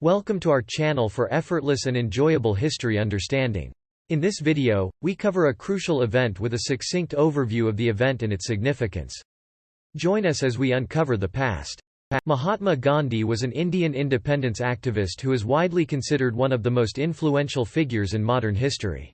Welcome to our channel for effortless and enjoyable history understanding. In this video, we cover a crucial event with a succinct overview of the event and its significance. Join us as we uncover the past. Mahatma Gandhi was an Indian independence activist who is widely considered one of the most influential figures in modern history.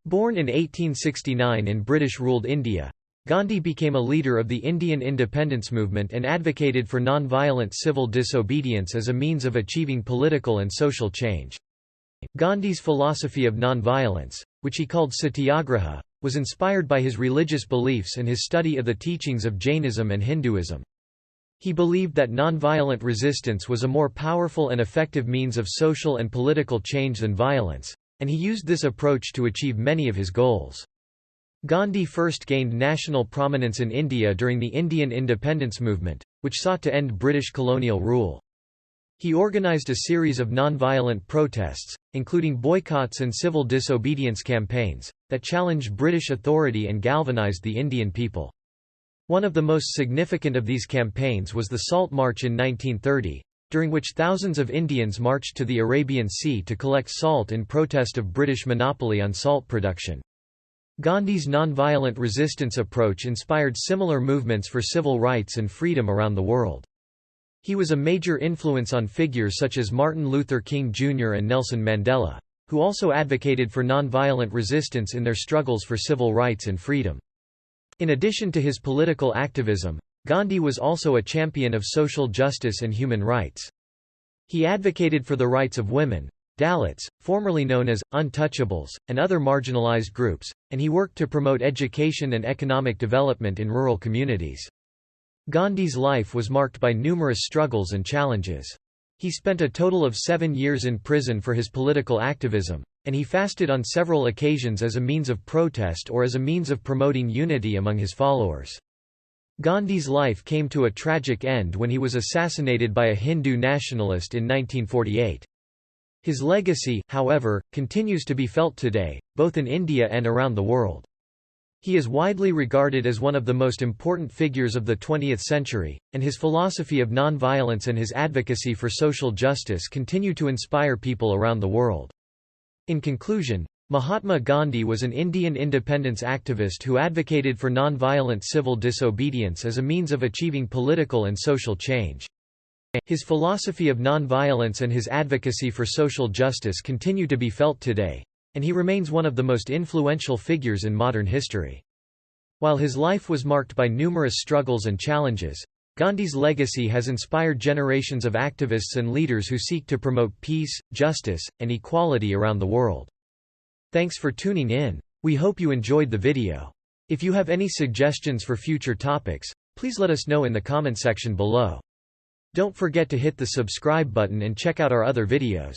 Born in 1869 in British-ruled India, Gandhi became a leader of the Indian independence movement and advocated for non-violent civil disobedience as a means of achieving political and social change. Gandhi's philosophy of non-violence, which he called satyagraha, was inspired by his religious beliefs and his study of the teachings of Jainism and Hinduism. He believed that non-violent resistance was a more powerful and effective means of social and political change than violence, and he used this approach to achieve many of his goals. Gandhi first gained national prominence in India during the Indian independence movement, which sought to end British colonial rule. He organized a series of non-violent protests, including boycotts and civil disobedience campaigns, that challenged British authority and galvanized the Indian people. One of the most significant of these campaigns was the Salt March in 1930, during which thousands of Indians marched to the Arabian Sea to collect salt in protest of British monopoly on salt production. Gandhi's non-violent resistance approach inspired similar movements for civil rights and freedom around the world. He was a major influence on figures such as Martin Luther King Jr. and Nelson Mandela, who also advocated for non-violent resistance in their struggles for civil rights and freedom. In addition to his political activism, Gandhi was also a champion of social justice and human rights. He advocated for the rights of women, Dalits, formerly known as untouchables, and other marginalized groups, and he worked to promote education and economic development in rural communities. Gandhi's life was marked by numerous struggles and challenges. He spent a total of 7 years in prison for his political activism, and he fasted on several occasions as a means of protest or as a means of promoting unity among his followers. Gandhi's life came to a tragic end when he was assassinated by a Hindu nationalist in 1948. His legacy, however, continues to be felt today, both in India and around the world. He is widely regarded as one of the most important figures of the 20th century, and his philosophy of non-violence and his advocacy for social justice continue to inspire people around the world. In conclusion, Mahatma Gandhi was an Indian independence activist who advocated for non-violent civil disobedience as a means of achieving political and social change. His philosophy of non-violence and his advocacy for social justice continue to be felt today, and he remains one of the most influential figures in modern history. While his life was marked by numerous struggles and challenges, Gandhi's legacy has inspired generations of activists and leaders who seek to promote peace, justice, and equality around the world. Thanks for tuning in. We hope you enjoyed the video. If you have any suggestions for future topics, please let us know in the comment section below. Don't forget to hit the subscribe button and check out our other videos.